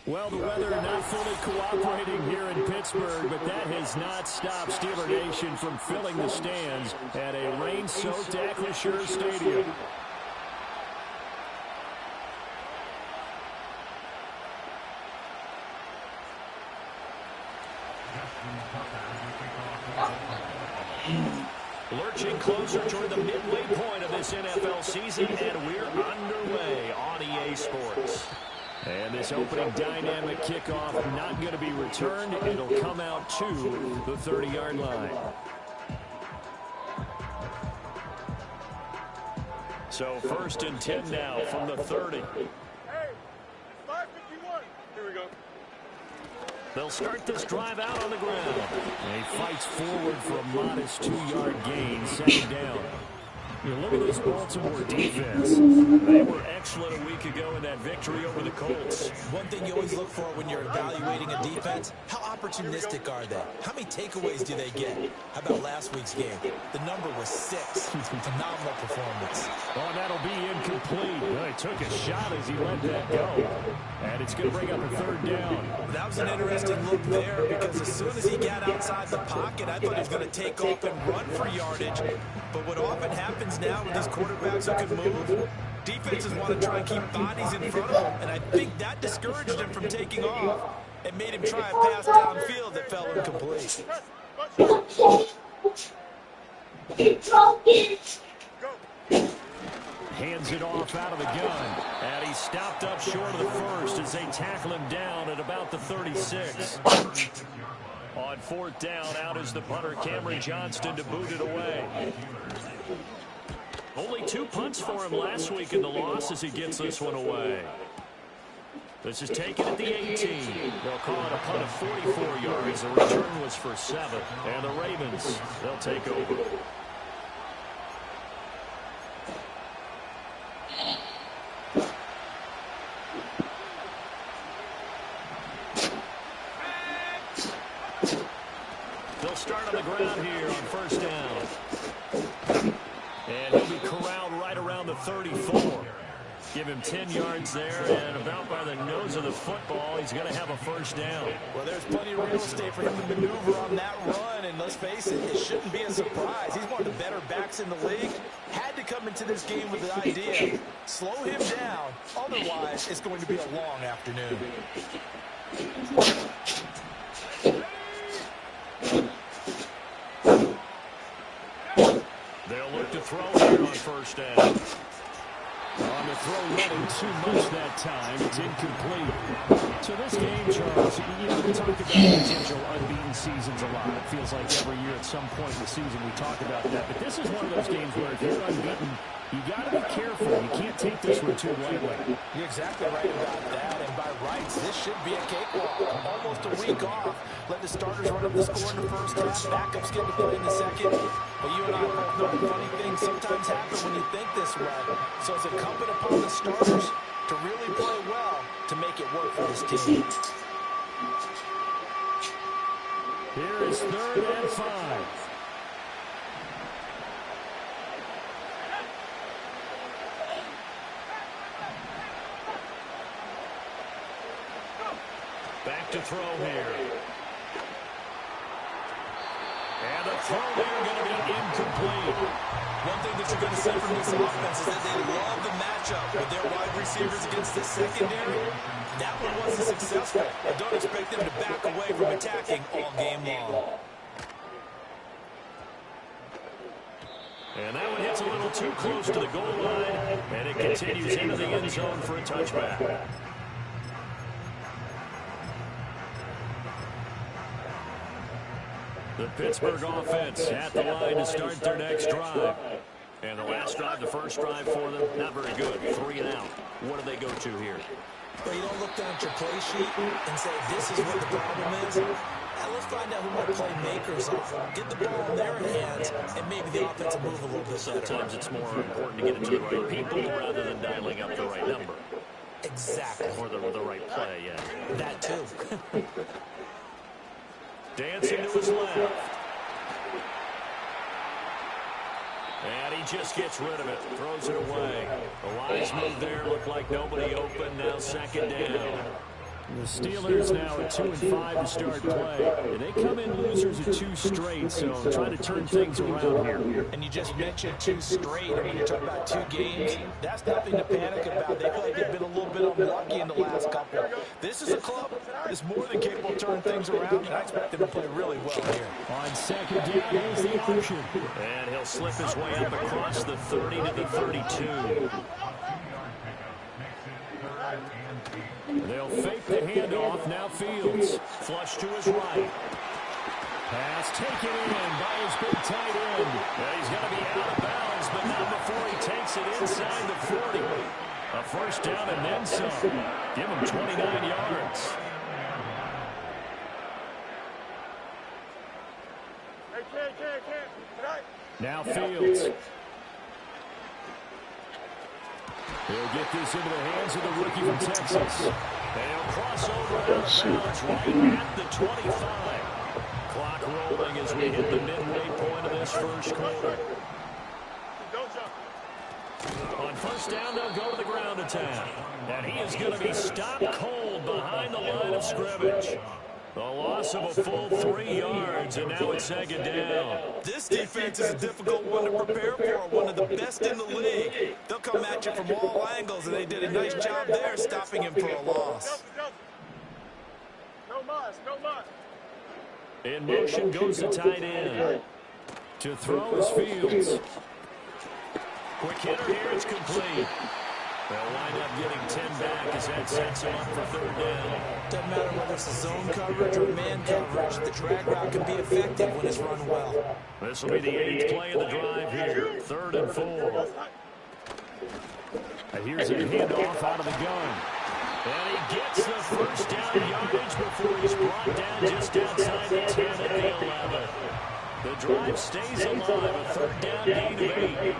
Well, the weather not fully cooperating here in Pittsburgh, but that has not stopped Steeler Nation from filling the stands at a rain-soaked Acrisure Stadium. Lurching closer toward the midway point of this NFL season, and we're underway on EA Sports. And this opening dynamic kickoff not going to be returned. It'll come out to the 30-yard line. So 1st and 10 now from the 30. Hey, 5:51. Here we go. They'll start this drive out on the ground. And he fights forward for a modest 2-yard gain, second down. You look at this Baltimore defense. They were excellent a week ago in that victory over the Colts. One thing you always look for when you're evaluating a defense, how opportunistic are they? How many takeaways do they get? How about last week's game? The number was 6. Phenomenal performance. Oh, that'll be incomplete. Well, he took a shot as he let that go. And it's going to bring up a 3rd down. That was an interesting look there because as soon as he got outside the pocket, I thought he was going to take off and run for yardage. But what often happens now with these quarterbacks who can move, defenses want to try and keep bodies in front of them, and I think that discouraged him from taking off and made him try a pass downfield that fell incomplete. Hands it off out of the gun, and he stopped up short of the first as they tackle him down at about the 36. On 4th down, out is the punter, Cameron Johnston, to boot it away. Only 2 punts for him last week in the loss as he gets this one away. This is taken at the 18. They'll call it a punt of 44 yards. The return was for 7. And the Ravens, they'll take over. They'll start on the ground here on 1st down. And he'll be corralled right around the 34. Give him 10 yards there, and about by the nose of the football, he's going to have a 1st down. Well, there's plenty of real estate for him to maneuver on that run, and let's face it, it shouldn't be a surprise. He's one of the better backs in the league. Had to come into this game with the idea, slow him down, otherwise it's going to be a long afternoon. They'll look to throw here on 1st down. On the throw running too much that time. It's incomplete. So this game, Charles, we talk about potential unbeaten seasons a lot. It feels like every year at some point in the season we talk about that. But this is one of those games where if you're unbeaten, you got to be careful. You can't take this one too lightly. You're exactly right about that. And by rights, this should be a cakewalk. Almost a week off. Let the starters run up the score in the 1st half. Backups get to play in the 2nd. But you and I both know the funny things sometimes happen when you think this way. So it's incumbent upon the starters to really play well to make it work for this team. Here is 3rd and 5. Back to throw here. And the throw there going to be incomplete. One thing that you're going to see from this offense is that they love the matchup with their wide receivers against the secondary. That one wasn't successful. I don't expect them to back away from attacking all game long. And that one hits a little too close to the goal line, and it continues into the end zone for a touchback. The Pittsburgh offense at the line to start their next drive. And the last drive, the first drive for them, not very good. 3 and out. What do they go to here? Well, you don't look down at your play sheet and say, this is what the problem is. Now let's find out who my playmakers are. Get the ball in their hands, and maybe the offense will move a little bit better. Sometimes it's more important to get it to the right people rather than dialing up the right number. Exactly. Or the right play, yeah. That too. Dancing to his left. And he just gets rid of it. Throws it away. A wise move there. Looked like nobody open. Now 2nd down. The Steelers now at 2-5 to start play. And they come in losers of 2 straight, so trying to turn things around here. And you just mentioned 2 straight. I mean, you're talking about 2 games. That's nothing to panic about. They feel like they've been a little bit unlucky in the last couple. This is a club that's more than capable of turning things around, and I expect them to play really well here. On second down, here's the option. And he'll slip his way up across the 30 to the 32. They'll fake the handoff. Now Fields. Flush to his right. Pass taken in by his big tight end. He's going to be out of bounds, but not before he takes it inside the 40. A first down and then some. Give him 29 yards. Now Fields. He'll get this into the hands of the rookie from Texas. They'll cross over out of bounds right at the 25. Clock rolling as we hit the midway point of this first quarter. On first down, they'll go to the ground attack. And he is going to be stopped cold behind the line of scrimmage. The loss of a full 3 yards, and now it's second down. This defense is a difficult one to prepare for, one of the best in the league. They'll come at you from all angles, and they did a nice job there stopping him for a loss. In motion goes the tight end. To throw is Fields. Quick hitter here, it's complete. They'll wind up getting 10 back as that sets him up for third down. Doesn't matter whether it's a zone coverage or man coverage, the drag route can be effective when it's run well. This will be the 8th play of the drive here. 3rd and 4. And here's a handoff out of the gun. And he gets the first down yardage before he's brought down just outside the 10 at the 11. The drive stays alive, a third down gain of 8.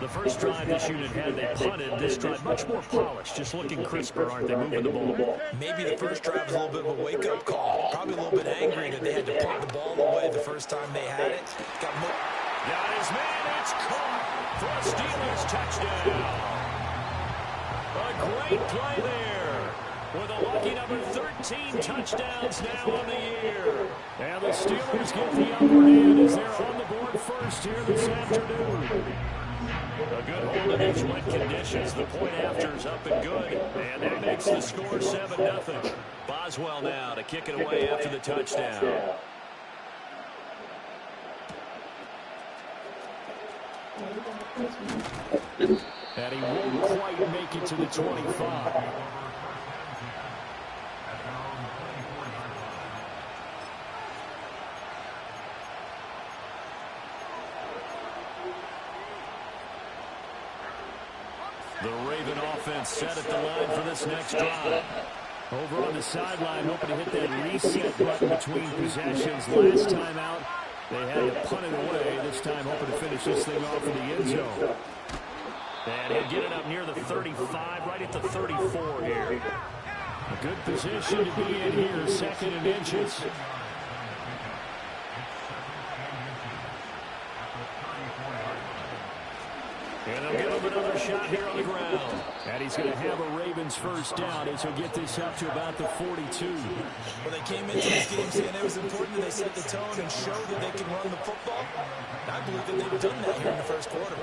The first drive this unit had, they punted. This drive much more polished, just looking crisper, aren't they, moving the ball? Maybe the first drive was a little bit of a wake-up call. Probably a little bit angry that they had to punt the ball away the first time they had it. Got his man, it's caught for a Steelers touchdown. A great play there. With a lucky number 13 touchdowns now on the year. And the Steelers get the upper hand as they're on the board first here this afternoon. A good hold in these wet conditions. The point after is up and good. And that makes the score 7-0. Boswell now to kick it away after the touchdown. And he won't quite make it to the 25. The Raven offense set at the line for this next drive. Over on the sideline, hoping to hit that reset button between possessions. Last time out, they had to punt it away. This time, hoping to finish this thing off in the end zone. And he'll get it up near the 35, right at the 34 here. A good position to be in here, 2nd and inches. And they'll give him another shot here on the ground. And he's going to have a Ravens first down as he'll get this up to about the 42. Well, they came into this game saying it was important that they set the tone and show that they can run the football. I believe that they've done that here in the first quarter.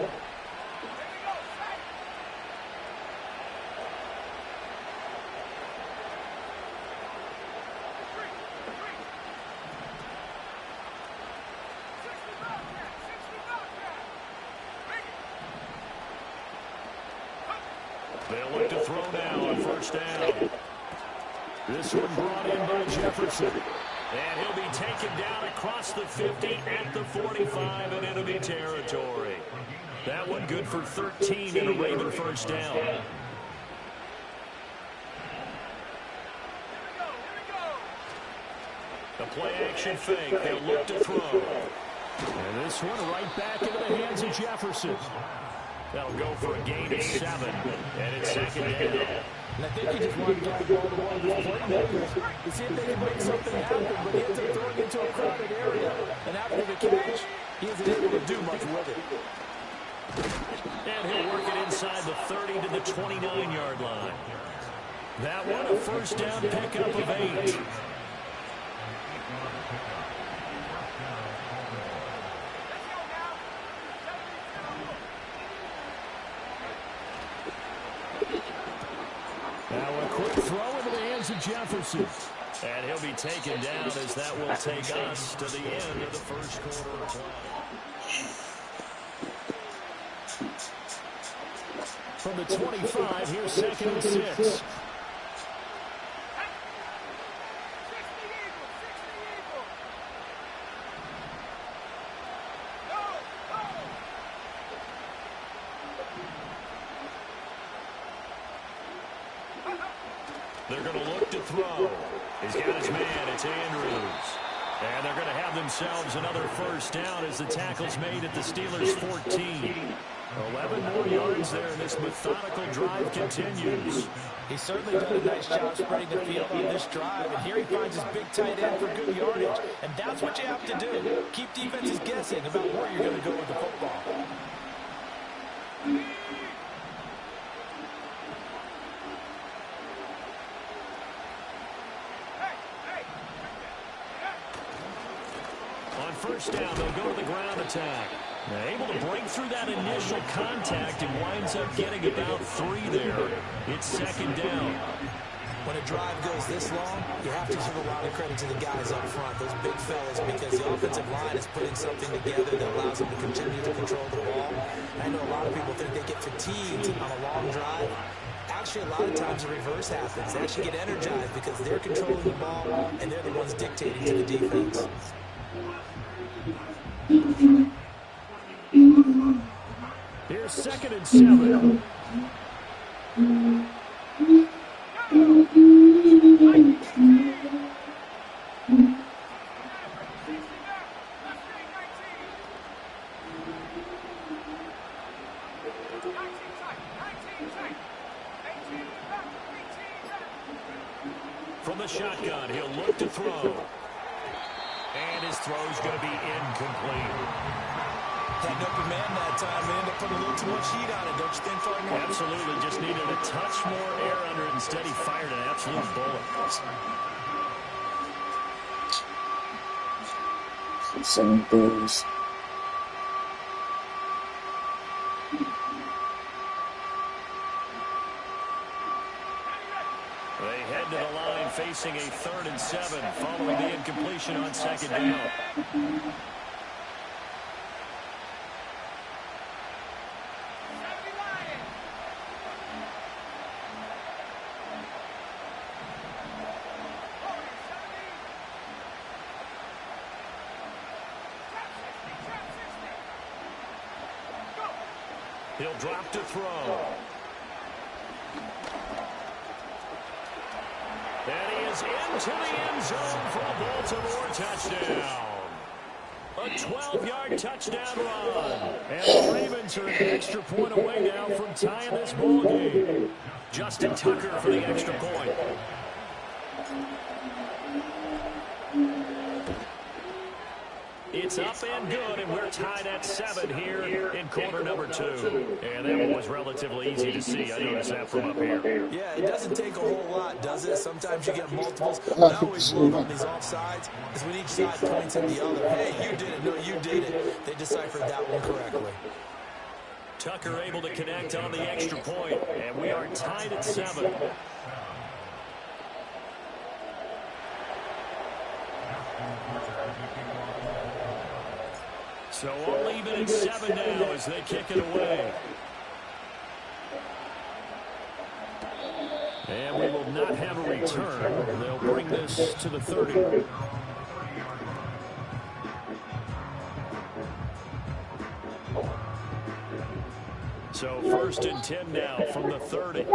They'll look to throw now on first down. This one brought in by Jefferson. And he'll be taken down across the 50 at the 45 and enemy territory. That one good for 13 and a Raven first down. The play action fake. They'll look to throw. And this one right back into the hands of Jefferson. That'll go for a gain of 7, and it's second down. And I think he just wanted to get the ball to one of his playmakers to see if they can make something happen, but he ends up throwing into a crowded area. And after the catch, he isn't able to do much with it. And he'll work it inside the 30 to the 29-yard line. That one a first down pickup of 8. Now a quick throw into the hands of Jefferson. And he'll be taken down as that will take us to the end of the first quarter of play. From the 25, here's 2nd and 6. They're going to look to throw. He's got his man. It's Andrews. And they're going to have themselves another first down as the tackle's made at the Steelers' 14. 11 more yards there, and this methodical drive continues. He's certainly done a nice job spreading the field on this drive, and here he finds his big tight end for good yardage. And that's what you have to do. Keep defenses guessing about where you're going to go with the football. On first down, they'll go to the ground attack. They're able to break through that initial contact and winds up getting about 3 there. It's 2nd down. When a drive goes this long, you have to give a lot of credit to the guys up front, those big fellas, because the offensive line is putting something together that allows them to continue to control the ball. I know a lot of people think they get fatigued on a long drive. Actually, a lot of times the reverse happens. They actually get energized because they're controlling the ball, and they're the ones dictating to the defense. Here's 2nd and 7. From the shotgun, he'll look to throw. And his throw's going to be incomplete. Had an open man that time. They ended up putting a little too much heat on it, don't you think, Farmer? Absolutely. Just needed a touch more air under it. Instead, he fired an absolute bullet. Some bulls. They head to the line facing a 3rd and 7 following the incompletion on 2nd down. He'll drop to throw. And he is into the end zone for a Baltimore touchdown. A 12-yard touchdown run. And the Ravens are an extra point away now from tying this ball game. Justin Tucker for the extra point. It's up and good, and we're tied at 7 here in quarter number 2. And that one was relatively easy to see. I noticed that from up here. Yeah, it doesn't take a whole lot, does it? Sometimes you get multiples. What I always love on these offsides is when each side points at the other. Hey, you did it. No, you did it. They deciphered that one correctly. Tucker able to connect on the extra point, and we are tied at 7. So all even at 7 now as they kick it away. And we will not have a return. They'll bring this to the 30. So 1st and 10 now from the 30.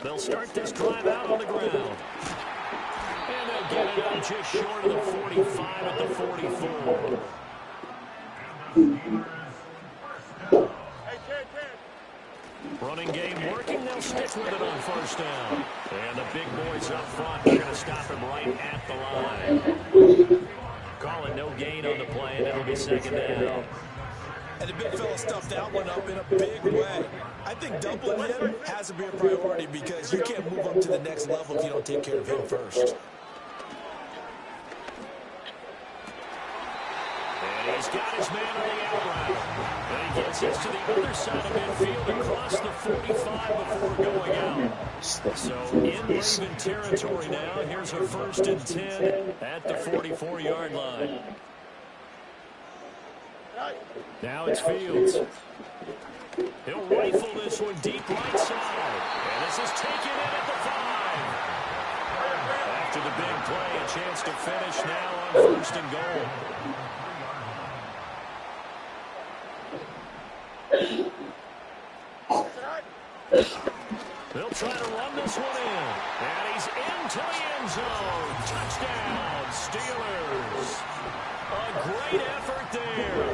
They'll start this drive out on the ground. And they'll get it up just short of the 45 at the 44. Running game working. They'll stick with it on 1st down. And the big boys up front are going to stop him right at the line. Calling no gain on the play, and it'll be second down. And the big fella stuffed that one up in a big way. I think doubling him has to be a priority because you can't move up to the next level if you don't take care of him first. And he's got his man on the out route. And he gets this to the other side of midfield across the 45 before going out. So in Raven territory now. Here's a 1st and 10 at the 44-yard line. Now it's Fields. He'll rifle this one deep right side. And this is taken in at the 5. After the big play, a chance to finish now on 1st and goal. They'll try to run this one in. And he's into the end zone. Touchdown, Steelers. A great effort there.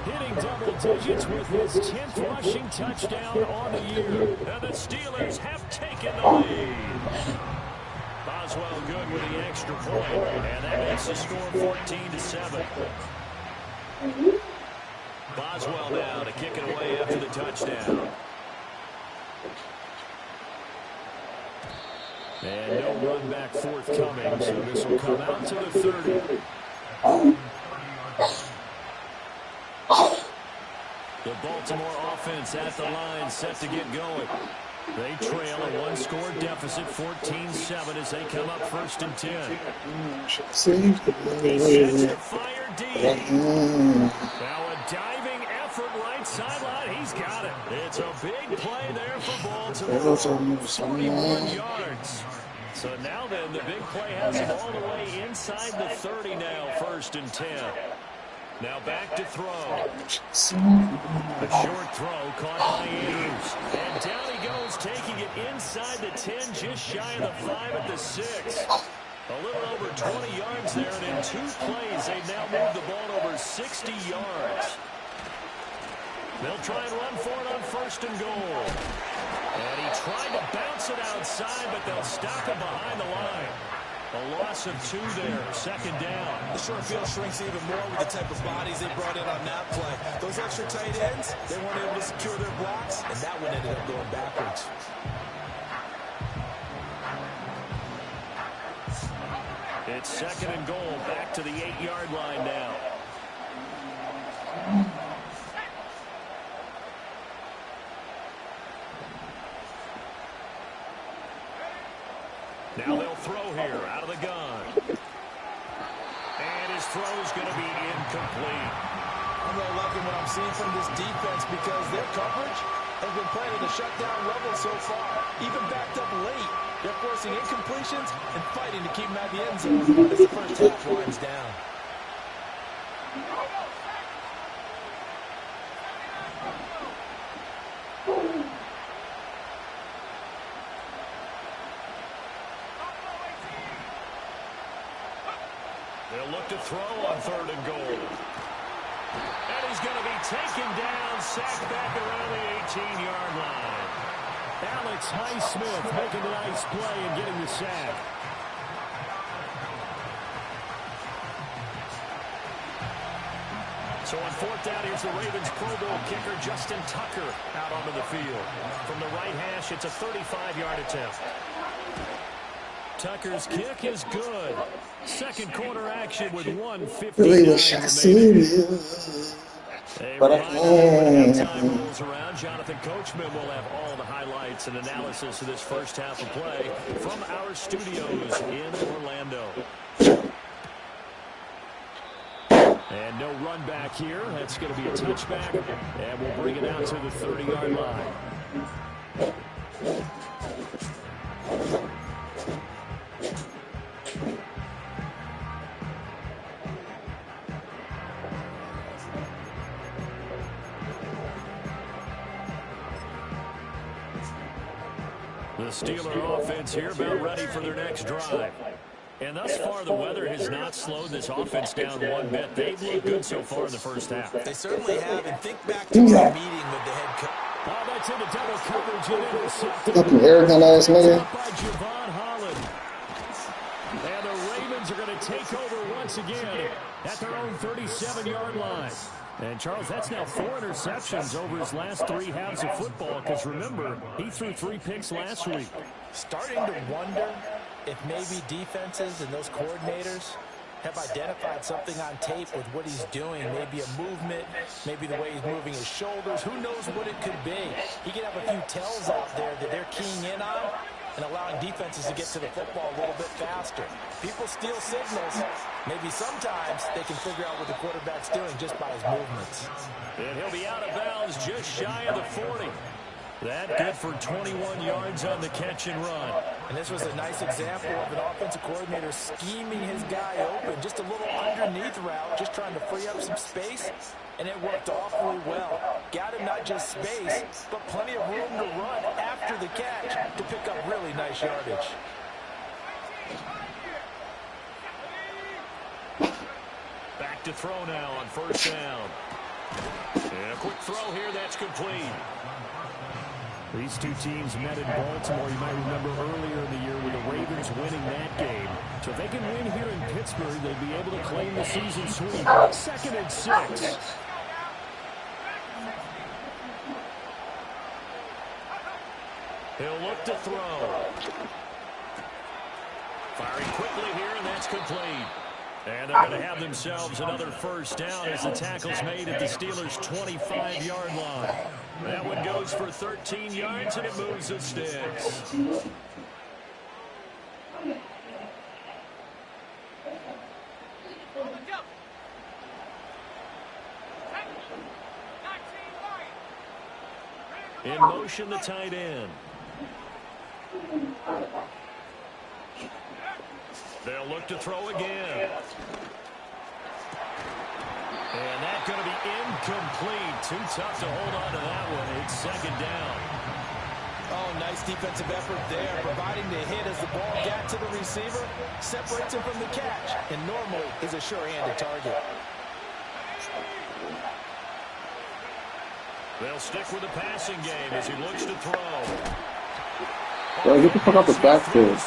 Hitting double digits with his 10th rushing touchdown on the year. And the Steelers have taken the lead. Boswell good with the extra point. And that makes the score 14-7. Boswell now to kick it away after the touchdown. And no run back forthcoming, so this will come out to the 30. The Baltimore offense at the line set to get going. They trail a one-score deficit, 14-7, as they come up 1st and 10. He sets to fire deep. Now a diving effort right sideline. He's got it. It's a big play there for Baltimore. 41 yards. So now then, the big play has him all the way inside the 30 now, 1st and 10. Now back to throw. A short throw caught by Andrews. And down he goes, taking it inside the 10, just shy of the 5 at the 6. A little over 20 yards there, and in 2 plays, they've now moved the ball over 60 yards. They'll try and run for it on 1st and goal. And he tried to bounce it outside, but they'll stop him behind the line. A loss of 2 there, 2nd down. The short field shrinks even more with the type of bodies they brought in on that play. Those extra tight ends, they weren't able to secure their blocks, and that one ended up going backwards. It's 2nd and goal, back to the 8-yard line now. Now they'll throw here out of the gun. And his throw's going to be incomplete. I'm really liking what I'm seeing from this defense because their coverage has been playing at a shutdown level so far. Even backed up late, they're forcing incompletions and fighting to keep them at the end zone as the first half winds down. They'll look to throw on 3rd and goal. And he's going to be taken down, sacked back around the 18-yard line. Alex Highsmith making a nice play and getting the sack. So on 4th down, here's the Ravens Pro Bowl kicker, Justin Tucker, out onto the field. From the right hash, it's a 35-yard attempt. Tucker's kick is good. 2nd quarter action with 1:59 remaining. When halftime rolls around, Jonathan Coachman will have all the highlights and analysis of this first half of play from our studios in Orlando. And no run back here. That's going to be a touchback, and we'll bring it out to the 30-yard line. The Steeler offense here about ready for their next drive. And thus far, the weather has not slowed this offense down one bit. They've looked good so far in the first half. They certainly have. And think back to our meeting with the head coach. Oh, that's into double coverage and intercepted. Fucking arrogant ass nigga. By Javon Holland. And the Ravens are going to take over once again at their own 37-yard line. And, Charles, that's now 4 interceptions over his last 3 halves of football because, remember, he threw 3 picks last week. Starting to wonder if maybe defenses and those coordinators have identified something on tape with what he's doing. Maybe a movement, maybe the way he's moving his shoulders. Who knows what it could be? He could have a few tells out there that they're keying in on and allowing defenses to get to the football a little bit faster. People steal signals. Maybe sometimes they can figure out what the quarterback's doing just by his movements. And he'll be out of bounds just shy of the 40. That good for 21 yards on the catch and run. And this was a nice example of an offensive coordinator scheming his guy open. Just a little underneath route, just trying to free up some space. And it worked awfully well. Got him not just space, but plenty of room to run after the catch to pick up really nice yardage. Back to throw now on first down. And a quick throw here, that's complete. These two teams met in Baltimore, you might remember earlier in the year with the Ravens winning that game. So if they can win here in Pittsburgh, they'll be able to claim the season sweep. 2nd and 6. He'll look to throw. Firing quickly here, and that's complete. And they're going to have themselves another first down as the tackle's made at the Steelers' 25-yard line. That one goes for 13 yards, and it moves the sticks. In motion, the tight end. They'll look to throw again. And that's going to be incomplete. Too tough to hold on to that one. It's 2nd down. Oh, nice defensive effort there, providing the hit as the ball got to the receiver, separates him from the catch, and normally is a sure-handed target. They'll stick with the passing game as he looks to throw. Bro, get the fuck out the backfield.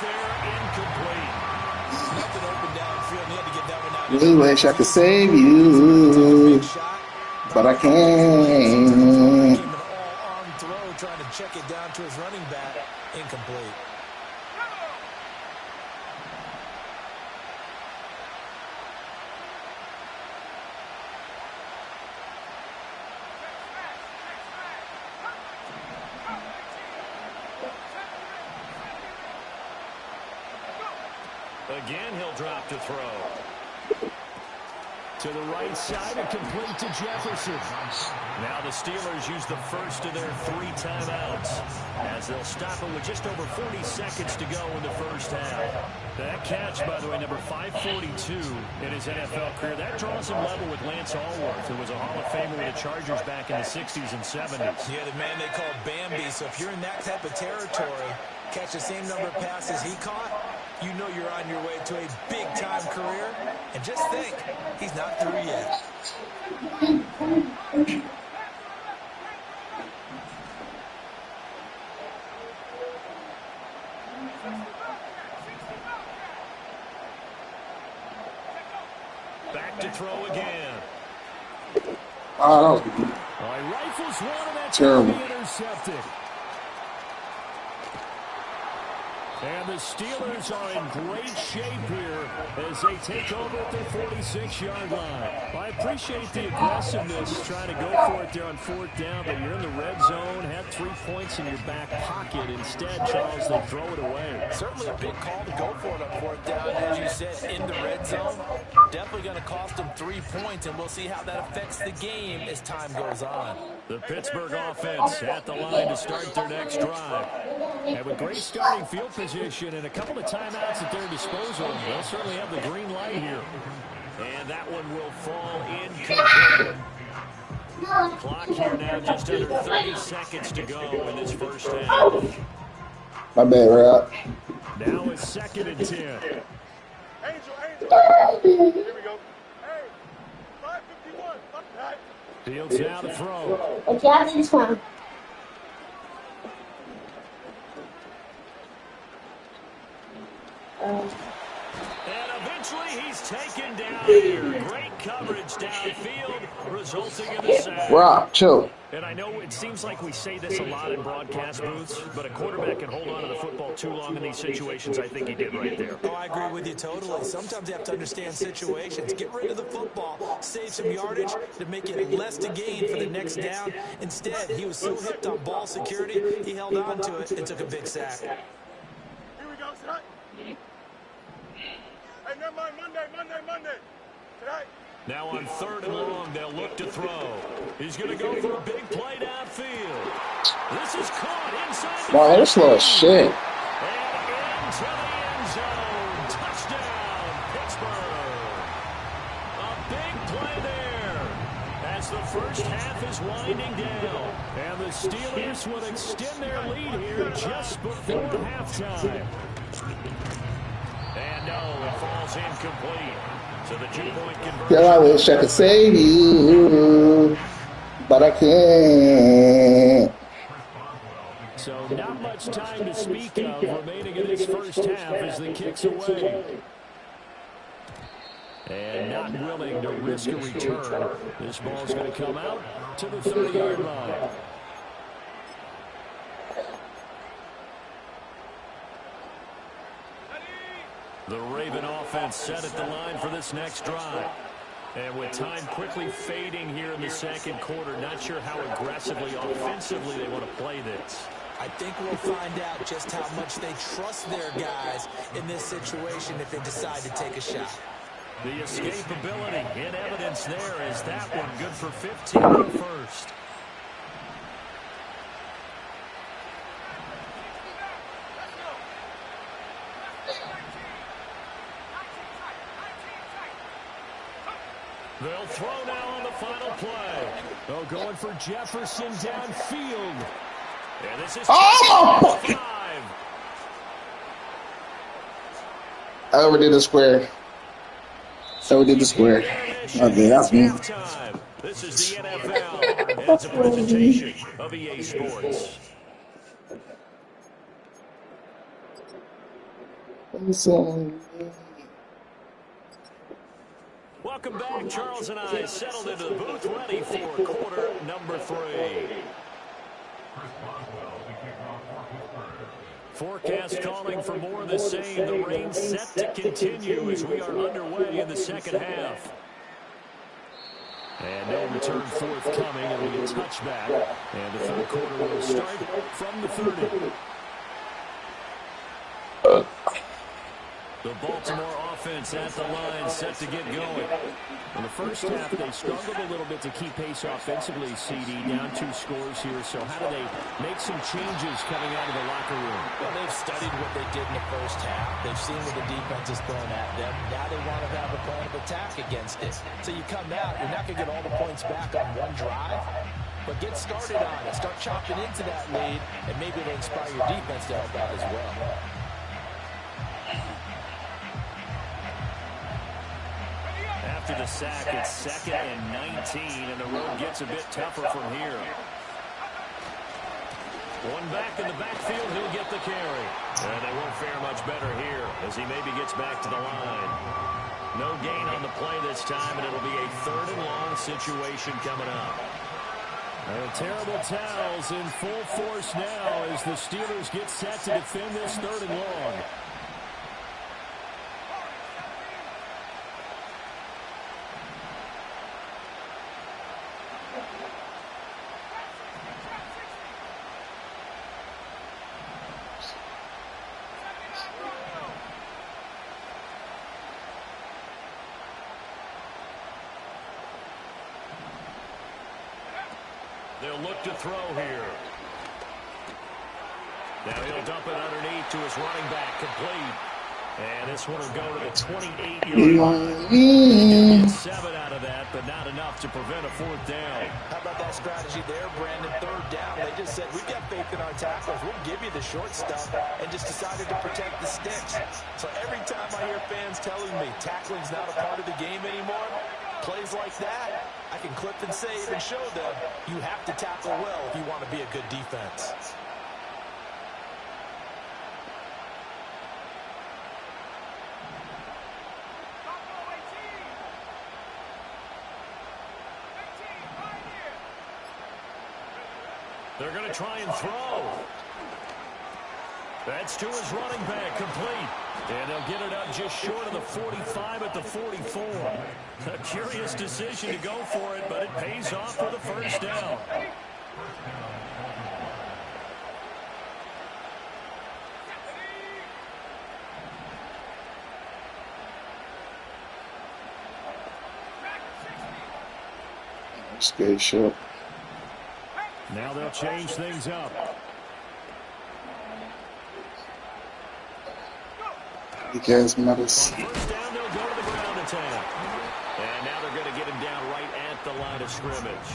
Nothing open downfield, and he had to get that one out. You wish I could save you, but I can't. An all-arm throw, trying to check it down to his running back. Incomplete. Again, he'll drop to throw. To the right side and complete to Jefferson. Now the Steelers use the first of their 3 timeouts as they'll stop it with just over 40 seconds to go in the first half. That catch, by the way, number 542 in his NFL career. That draws him level with Lance Allworth, who was a Hall of Famer with the Chargers back in the 60s and 70s. Yeah, the man they call Bambi. So if you're in that type of territory, catch the same number of passes he caught, you know you're on your way to a big-time career. And just think, he's not through yet. Back to throw again. Oh, that was He rifles one, and that's terrible. intercepted. And the Steelers are in great shape here as they take over at their 46-yard line. I appreciate the aggressiveness, trying to go for it there on 4th down, but you're in the red zone, have 3 points in your back pocket. Instead, Charles, they throw it away. Certainly a big call to go for it on 4th down, as you said, in the red zone. Definitely going to cost them 3 points, and we'll see how that affects the game as time goes on. The Pittsburgh offense at the line to start their next drive. And with great starting field position and a couple of timeouts at their disposal, they'll certainly have the green light here. And that one will fall incomplete. Clock here now just under 30 seconds to go in this first half. My bad, Rob. Now it's 2nd and 10. Angel. Here we go. Hey, 551. Fields now to throw. Okay, I think it's fine. And a eventually he's taken down here. Great coverage downfield, resulting in the sack. Rock, chill. And I know it seems like we say this a lot in broadcast booths, but a quarterback can hold on to the football too long in these situations. I think he did right there. Oh, I agree with you totally. Sometimes you have to understand situations. Get rid of the football, save some yardage to make it less to gain for the next down. Instead, he was so hipped on ball security, he held on to it and took a big sack. Here we go, tonight. Hey, never mind, Monday. Tonight. Now on 3rd and long, they'll look to throw. He's going to go for a big play downfield. This is caught inside the Wow, they're slow as shit. and into the end zone. Touchdown, Pittsburgh. A big play there as the first half is winding down. And the Steelers will extend their lead here just before halftime. And no, it falls incomplete. So the 2-point conversion. Girl, I wish I could save you, but I can't. So not much time to speak of remaining in this first half as the kick's away. And not willing to risk a return. This ball's going to come out to the 30-yard line. The Raven offense set at the line for this next drive. And with time quickly fading here in the second quarter, not sure how aggressively, offensively they want to play this. I think we'll find out just how much they trust their guys in this situation if they decide to take a shot. The escapability in evidence there is that one good for 15 on the first. They'll throw now on the final play. Oh, going for Jefferson downfield. And this is Oh! 5. I overdid the square. Overdid the square. Okay, that's me. This is the NFL, and it's a presentation of EA Sports. Welcome back. Charles and I settled into the booth, ready for quarter number 3. Forecast calling for more of the same. The rain set to continue as we are underway in the second half. And no return forthcoming. It'll be a touchback. And the third quarter will start from the 30. The Baltimore offense at the line set to get going. In the first half, they struggled a little bit to keep pace offensively, CD, down 2 scores here. So how do they make some changes coming out of the locker room? Well, they've studied what they did in the first half. They've seen what the defense is throwing at them. Now they want to have a plan of attack against it. So you come out, you're not going to get all the points back on one drive, but get started on it. Start chopping into that lead, and maybe it'll inspire your defense to help out as well. After the sack, it's 2nd and 19, and the road gets a bit tougher from here. One back in the backfield, he'll get the carry. And they won't fare much better here as he maybe gets back to the line. No gain on the play this time, and it'll be a 3rd and long situation coming up. Terrible towels in full force now as the Steelers get set to defend this 3rd and long. They'll look to throw here. Now he'll dump it underneath to his running back, complete. And this one will go to the 28-yard line. Get 7 out of that, but not enough to prevent a 4th down. How about that strategy there, Brandon? 3rd down. They just said, we've got faith in our tacklers. We'll give you the short stuff, and just decided to protect the sticks. So every time I hear fans telling me tackling's not a part of the game anymore, plays like that, I can clip and save and show them you have to tackle well if you want to be a good defense. They're going to try and throw. That's to his running back, complete. And they'll get it up just short of the 45 at the 44. A curious decision to go for it, but it pays off for the first down. Skate shot. Now they'll change things up. Because mothers. On first down, they'll go to the ground attack. And now they're going to get him down right at the line of scrimmage.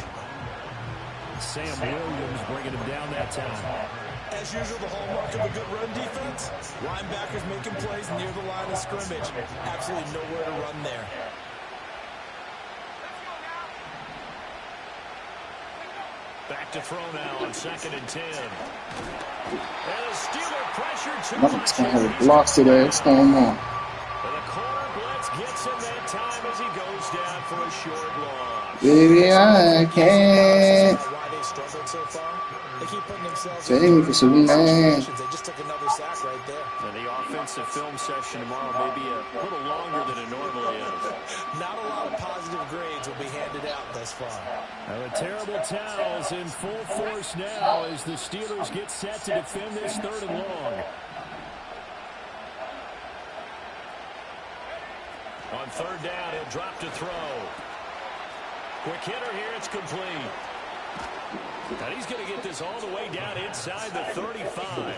Sam Williams bringing him down that time. As usual, the hallmark of a good run defense. Linebackers making plays near the line of scrimmage. Absolutely nowhere to run there. Back to throw now on 2nd and 10. And a Steeler pressure too Nothing's much. going to have blocks today. What's going on? And the corner blitz gets him that time as he goes down for a short loss. Baby, I can't. Why they struggled so far? They keep putting themselves Take in me for Superman. situations. They just took another sack right there. And the offensive film session tomorrow may be a little longer than it normally is. Not a lot of positive grades will be handed out thus far. Now the terrible towels in full force now as the Steelers get set to defend this 3rd and long. On 3rd down, he'll drop to throw. Quick hitter here, it's complete. And he's going to get this all the way down inside the 35.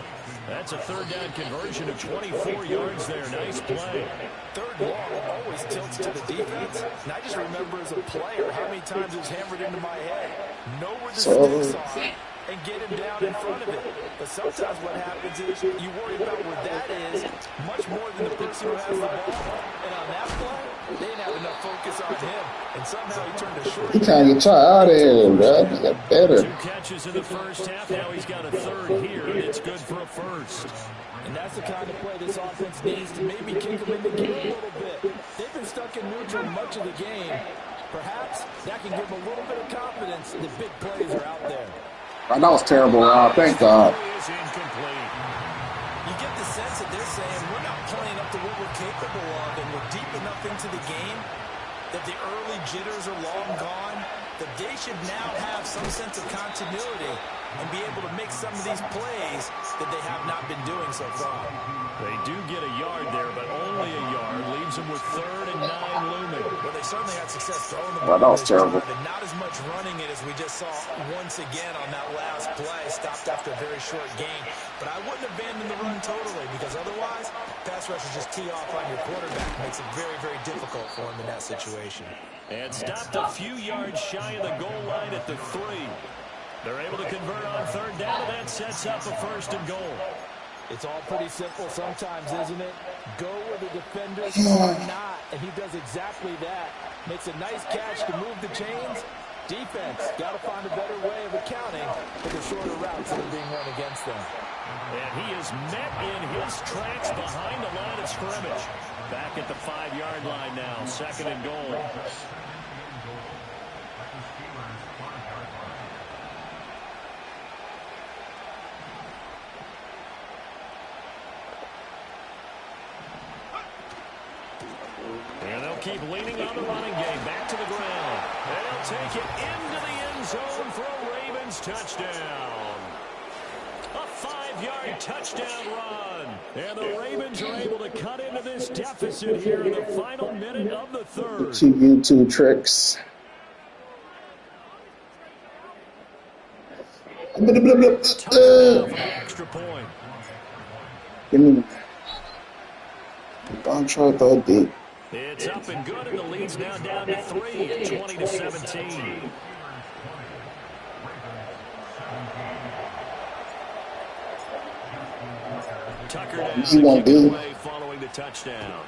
That's a 3rd down conversion of 24 yards there. Nice play. 3rd and long always tilts to the defense. And I just remember as a player how many times it was hammered into my head. Know where the sticks are and get him down in front of it. But sometimes what happens is you worry about where that is much more than the person who has the ball. And on that play, they didn't have enough focus on him. And somehow he turned a short. He trying to get y'all out of here, bro. He got better. 2 catches in the first half. Now he's got a 3rd here, and it's good for a first. And that's the kind of play this offense needs to maybe kick them in the gear a little bit. They've been stuck in neutral much of the game. Perhaps that can give them a little bit of confidence that big plays are out there. Oh, that was terrible, Rob. Thank God. Is incomplete. You get the sense that they're saying we're not playing up to what we're capable of, and we're deep enough into the game that the early jitters are long gone, that they should now have some sense of continuity and be able to make some of these plays that they have not been doing so far. They do get a yard there, but only a yard. Leaves them with 3rd and 9 looming. Well, they certainly had success throwing the Well, ball. that was terrible. And not as much running it as we just saw once again on that last play. Stopped after a very short gain. But I wouldn't abandon the run totally, because otherwise, pass rushers just tee off on your quarterback. Makes it very, very difficult for him in that situation. And stopped a few yards shy of the goal line at the 3. They're able to convert on 3rd down, and that sets up a 1st and goal. It's all pretty simple sometimes, isn't it? Go where the defenders are not, and he does exactly that. Makes a nice catch to move the chains. Defense got to find a better way of accounting for the shorter routes that are being run against them. And he is met in his tracks behind the line of scrimmage. Back at the 5-yard line now, 2nd and goal. And they'll keep leaning on the running game. Back to the ground. And they'll take it into the end zone for a Ravens touchdown. A 5-yard touchdown run. And the Ravens are able to cut into this deficit here in the final minute of the 3rd. 2 YouTube tricks. Touchdown for the extra point. Give me. I'm trying to throw deep. It's up and good, and the lead's now down to 3 at 20-17. Tucker down to kick it away following the touchdown.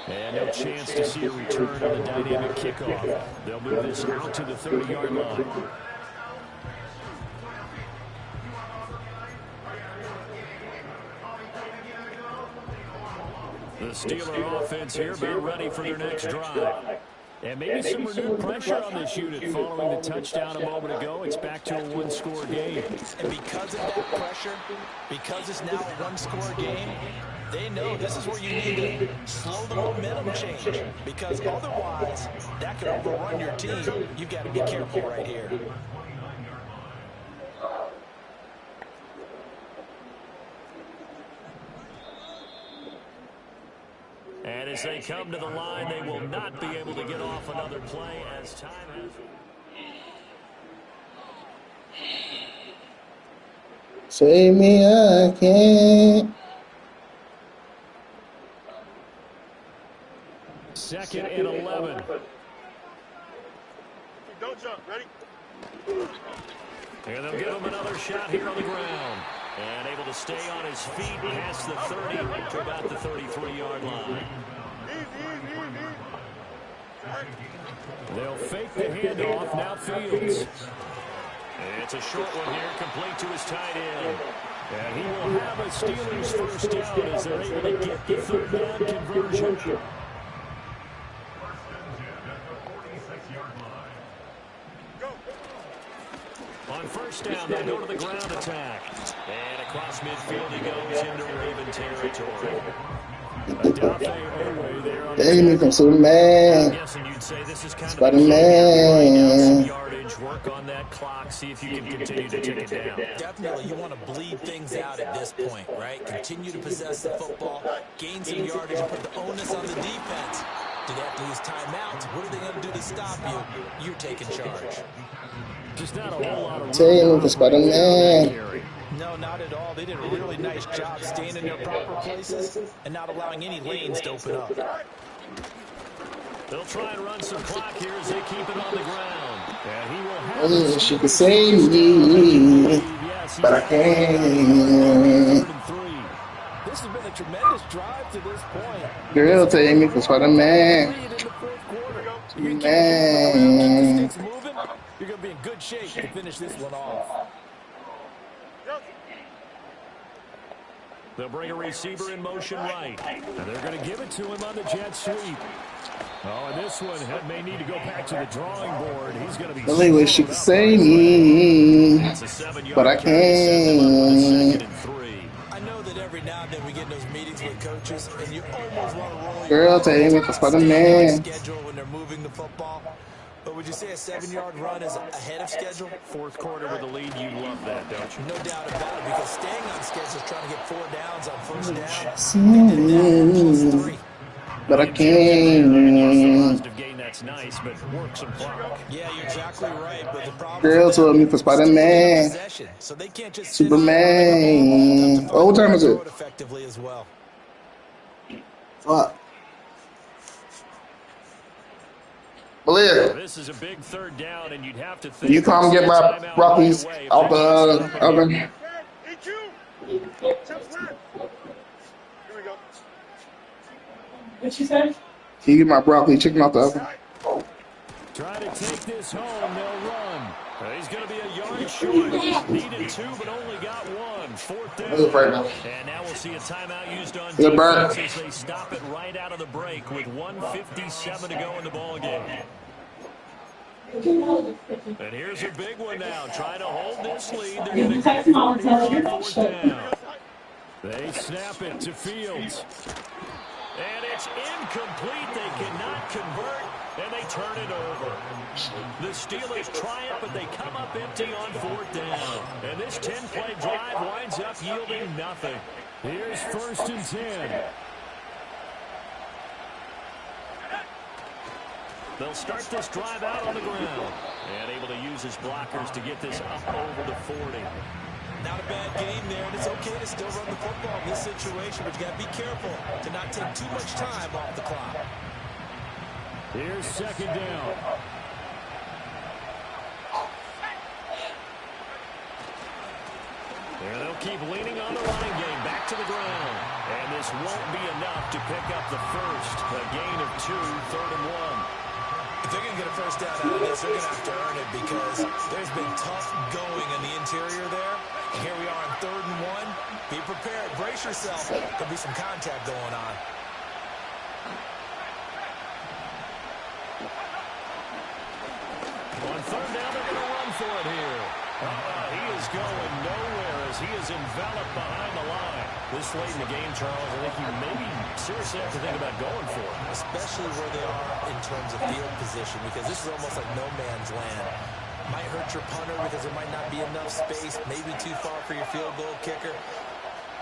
And no chance to see a return on the dynamic kickoff. They'll move this out to the 30-yard line. The Steeler offense here about ready for their next drive. And maybe some renewed pressure on this unit following the touchdown a moment ago. It's back to a one-score game. And because of that pressure, because it's now a one-score game, they know this is where you need to slow the momentum change. Because otherwise, that could overrun your team. You've got to be careful right here. And as they come to the line, they will not be able to get off another play as time has... Save me, I can't. Second and 11. Don't jump. Ready? And they'll give him another shot here on the ground. And able to stay on his feet past the 30 to about the 33-yard line. They'll fake the handoff. Now Fields. It's a short one here, complete to his tight end. And he will have a Steelers first down as they're able to get the third down conversion. On first down, they go to the ground attack. And across midfield he goes into Raven territory. Damn, you can Superman. I'm guessing you'd say this is kind of Spider-Man. yardage, work on that clock, see if you can continue to take it down. Definitely, you want to bleed things out at this point, right? Continue to possess the football, gain some yardage, and put the onus on the defense. Do they have to use timeouts? What are they going to do to stop you? You're taking charge. Just not a whole lot of Taylor for Spider-Man. No, not at all. They did a really nice job staying in their proper places and not allowing any lanes to open up. They'll try and run some clock here as they keep it on the ground. And he will have She can save me, but I can't. This has been a tremendous drive to this point. Girl, take me for Spider-Man. Man. You're going to be in good shape to finish this one off. They'll bring a receiver in motion right. And they're going to give it to him on the jet sweep. Oh, and this one may need to go back to the drawing board. He's going to be... The only way she can save me, but I can't. I know that every now and then we get in those meetings with coaches, and you almost want to roll... Girl, take me for Spider-Man. ...schedule when they're moving the football. But would you say a 7-yard run is ahead of schedule? Fourth quarter with the lead, you love that, don't you? No doubt about it, because staying on schedule is trying to get 4 downs on first down. But I can't. That's nice, but work some clock. Yeah, you're exactly right. But the problem Girl told me for Spider-Man. So they can't just Superman. Oh, what time is it? Effectively as well. Fuck. Malia, this is a big third down, and you'd have to think you come get my broccolis out the oven. Here we go. What'd you say? Can you get my broccoli chicken out the oven? Try to take this home, they'll run. He's going to be a yard short. Needed 2, but only got 1. Fourth down. And now we'll see a timeout used on defense as they stop it right out of the break with 1:57 to go in the ball game. And here's a big one now. Trying to hold this lead. They're going to get it on fourth down. They snap it to Fields. And it's incomplete. They cannot convert, and they turn it over. The Steelers try it, but they come up empty on fourth down. And this 10-play drive winds up yielding nothing. Here's first and 10. They'll start this drive out on the ground. And able to use his blockers to get this up over the 40. Not a bad game there, and it's okay to still run the football in this situation, but you got to be careful to not take too much time off the clock. Here's second down. And they'll keep leaning on the running game back to the ground. And this won't be enough to pick up the first. A gain of 2, third and 1. If they're going to get a first down out of this, they're going to have to earn it because there's been tough going in the interior there. And here we are on third and 1. Be prepared. Brace yourself. There'll be some contact going on. On third down, they're going to run for it here. He is going nowhere as he is enveloped behind the line. This late in the game, Charles, I think you maybe seriously have to think about going for it. Especially where they are in terms of field position, because this is almost like no man's land. Might hurt your punter because there might not be enough space, maybe too far for your field goal kicker.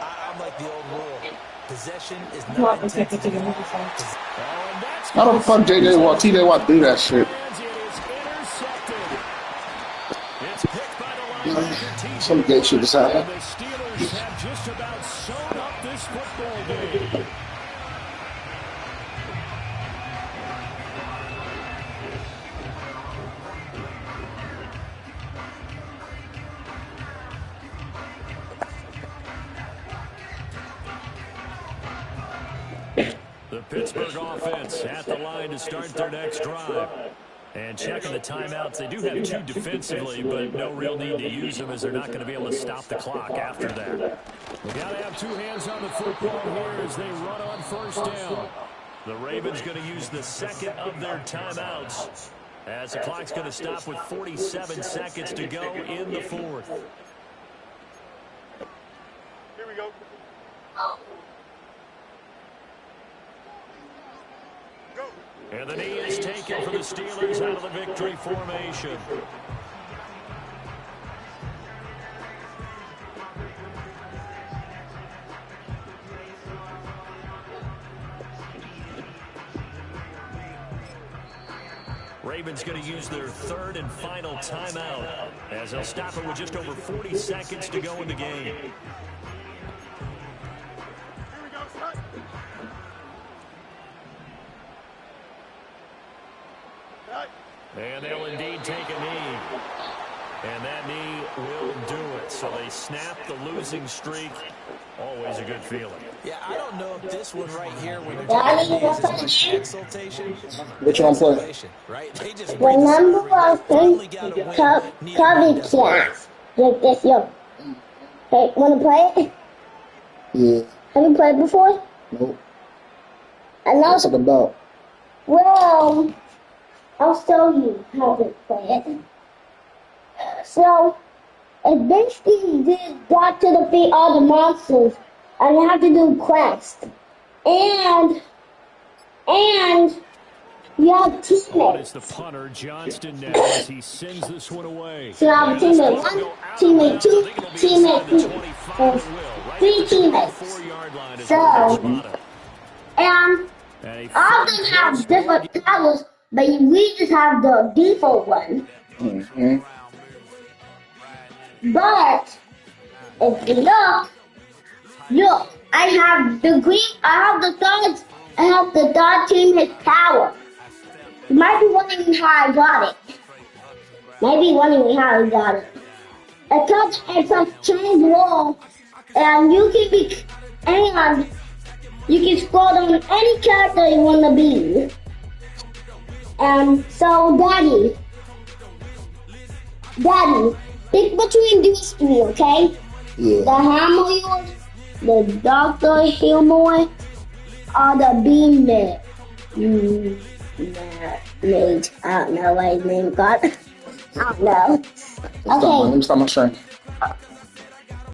I'm like the old rule. Possession is not intended to be long. How the fuck TJ Watt do that shit? Some gay shit is happening. The Steelers have just about sewn up this football game. The Pittsburgh offense at the line to start their next drive. And checking the timeouts, they do have two defensively, but no real need to use them as they're not going to be able to stop the clock after that. They got to have two hands on the football here as they run on first down. The Ravens going to use the second of their timeouts as the clock's going to stop with 47 seconds to go in the fourth. Here we go. And the knee is taken for the Steelers out of the victory formation. Ravens going to use their third and final timeout as they'll stop it with just over 40 seconds to go in the game. And they'll indeed take a knee. And that knee will do it. So they snap the losing streak. Always a good feeling. Yeah, I don't know if this one right here, when they're taking knees, is much exultation. Which one play? Right? They just remember I think Toby class like this, yo. Hey, wanna play it? Yeah. Have you played before? Nope. I know. What's it about? Well, I'll show you how to play it. So, it basically just got to defeat all the monsters, and you have to do quests. And you have teammates. It's the punter, Johnston, now as he sends this one away. So you have teammate 1, teammate 2, teammate 3. There's 3 teammates. So, and all of them have different powers, but we just have the default one. Mm-hmm. But if you look, I have the third teammate's power. You might be wondering how I got it. It's a chain wall, and you can scroll on any character you want to be. And so, Daddy, pick between these 3, okay? Yeah. The Hammer, the Dr. Hillmore, or the Bean Man. Mate, I don't know what his name got. I don't know. Okay. Let me stop my string.